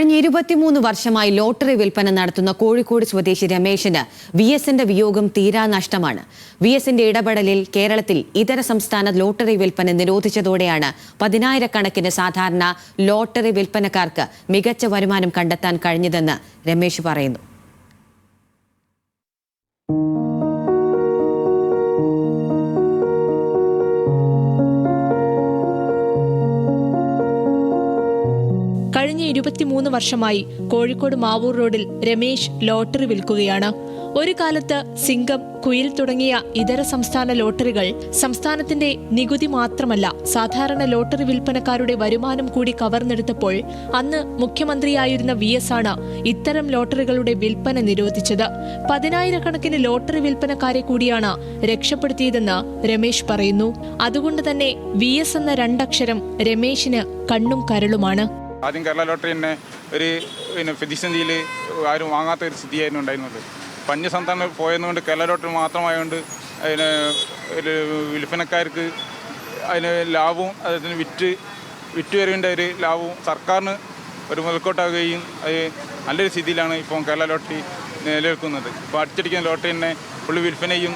കഴിഞ്ഞ 23 വർഷമായി ലോട്ടറി വിൽപ്പന നടത്തുന്ന കോഴിക്കോട് സ്വദേശി രമേശിന് VSന്റെ വിയോഗം തീരാ നഷ്ടമാണ്. VSന്റെ ഇടപെടലിൽ കേരളത്തിൽ ഇതര സംസ്ഥാന ലോട്ടറി വിൽപ്പന നിരോധിച്ചതോടെയാണ് പതിനായിരക്കണക്കിന് സാധാരണ ലോട്ടറി വിൽപ്പനക്കാർക്ക് മികച്ച വരുമാനം കണ്ടെത്താൻ കഴിഞ്ഞതെന്ന് രമേശ് പറയുന്നു. കഴിഞ്ഞ 23 വർഷമായി കോഴിക്കോട് മാവൂർ റോഡിൽ രമേശ് ലോട്ടറി വിൽക്കുകയാണ്. ഒരു കാലത്ത് സിംഗം, കുയിൽ തുടങ്ങിയ ഇതര സംസ്ഥാന ലോട്ടറികൾ സംസ്ഥാനത്തിന്റെ നികുതി മാത്രമല്ല സാധാരണ ലോട്ടറി വിൽപ്പനക്കാരുടെ വരുമാനം കൂടി കവർന്നെടുത്തപ്പോൾ അന്ന് മുഖ്യമന്ത്രിയായിരുന്ന VS ആണ് ഇത്തരം ലോട്ടറികളുടെ വിൽപ്പന നിരോധിച്ചത്. പതിനായിരക്കണക്കിന് ലോട്ടറി വിൽപ്പനക്കാരെ കൂടിയാണ് രക്ഷപ്പെടുത്തിയതെന്ന് രമേശ് പറയുന്നു. അതുകൊണ്ട് തന്നെ VS എന്ന രണ്ടക്ഷരം രമേശിന് കണ്ണും കരളുമാണ്. ആദ്യം കേരള ലോട്ടറി തന്നെ ഒരു പ്രതിസന്ധിയിൽ ആരും വാങ്ങാത്ത ഒരു സ്ഥിതിയായിരുന്നു ഉണ്ടായിരുന്നത്. അന്യ സംസ്ഥാനം പോയതുകൊണ്ട് കേരള ലോട്ടറി മാത്രമായതുകൊണ്ട് അതിന് ഒരു വിൽപ്പനക്കാർക്ക് അതിന് ലാഭവും അതിന് വിറ്റുവരവിൻ്റെ ഒരു ലാഭവും സർക്കാരിന് ഒരു മുതൽക്കോട്ടാകുകയും അത് നല്ലൊരു സ്ഥിതിയിലാണ് ഇപ്പോൾ കേരള ലോട്ടറി നിലനിൽക്കുന്നത്. ഇപ്പോൾ അടിച്ചടിക്കുന്ന ലോട്ടറി തന്നെ ഫുള്ള് വിൽപ്പനയും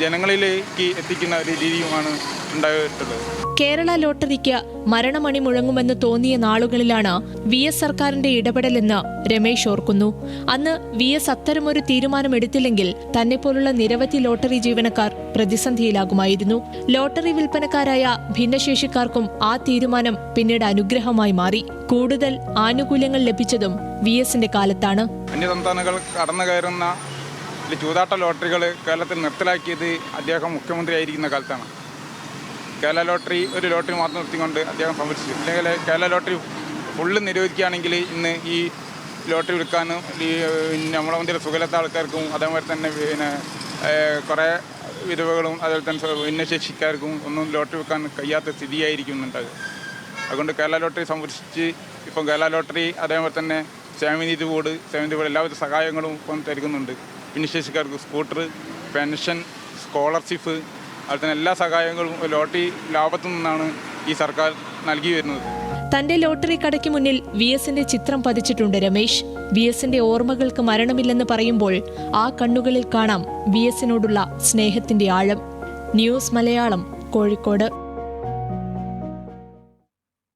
ജനങ്ങളിലേക്ക് എത്തിക്കുന്ന ഒരു രീതിയുമാണ് ഉണ്ടായിട്ടുള്ളത്. കേരള ലോട്ടറിക്ക് മരണമണി മുഴങ്ങുമെന്ന് തോന്നിയ നാളുകളിലാണ് VS സർക്കാരിന്റെ ഇടപെടലെന്ന് രമേശ് ഓർക്കുന്നു. അന്ന് VS അത്തരമൊരു തീരുമാനമെടുത്തില്ലെങ്കിൽ തന്നെപ്പോലുള്ള നിരവധി ലോട്ടറി ജീവനക്കാർ പ്രതിസന്ധിയിലാകുമായിരുന്നു. ലോട്ടറി വിൽപ്പനക്കാരായ ഭിന്നശേഷിക്കാർക്കും ആ തീരുമാനം പിന്നീട് അനുഗ്രഹമായി മാറി. കൂടുതൽ ആനുകൂല്യങ്ങൾ ലഭിച്ചതും VSന്റെ കാലത്താണ്. അന്യസംസ്ഥാനങ്ങൾ കടന്നു കയറുന്ന ചൂതാട്ട ലോട്ടറികൾ കേരളത്തിൽ നിർത്തലാക്കിയത് അദ്ദേഹം മുഖ്യമന്ത്രിയായിരിക്കുന്ന കാലത്താണ്. കേരള ലോട്ടറി ഒരു ലോട്ടറി മാത്രം നിർത്തിക്കൊണ്ട് അദ്ദേഹം സംരക്ഷിച്ചു. ഇല്ലെങ്കിൽ കേരള ലോട്ടറി ഫുള്ള് നിരോധിക്കുകയാണെങ്കിൽ ഇന്ന് ഈ ലോട്ടറി വിൽക്കാനും ഈ നമ്മളെ മന്ദിര സുഖലത്ത ആൾക്കാർക്കും അതേപോലെ തന്നെ കുറേ വിധവകളും അതുപോലെ തന്നെ ഭിന്നശേഷിക്കാർക്കും ഒന്നും ലോട്ടറി വിൽക്കാൻ കഴിയാത്ത സ്ഥിതിയായിരിക്കുന്നുണ്ടാകുക. അതുകൊണ്ട് കേരള ലോട്ടറി സംരക്ഷിച്ച് ഇപ്പം കേരള ലോട്ടറി അതേപോലെ തന്നെ ക്ഷേമനിധി ബോർഡ് എല്ലാവിധ സഹായങ്ങളും ഇപ്പം തരുന്നുണ്ട്. ഭിന്നശേഷിക്കാർക്ക് സ്കൂട്ടർ, പെൻഷൻ, സ്കോളർഷിപ്പ് അതുപോലെ തന്നെ എല്ലാ സഹായങ്ങളും ലോട്ടറി ലാഭത്തു നിന്നാണ് ഈ സർക്കാർ നൽകി വരുന്നത്. തന്റെ ലോട്ടറി കടയ്ക്ക് മുന്നിൽ VSന്റെ ചിത്രം പതിച്ചിട്ടുണ്ട് രമേശ്. VSന്റെ ഓർമ്മകൾക്ക് മരണമില്ലെന്ന് പറയുമ്പോൾ ആ കണ്ണുകളിൽ കാണാം VSനോടുള്ള സ്നേഹത്തിന്റെ ആഴം. ന്യൂസ് മലയാളം, കോഴിക്കോട്.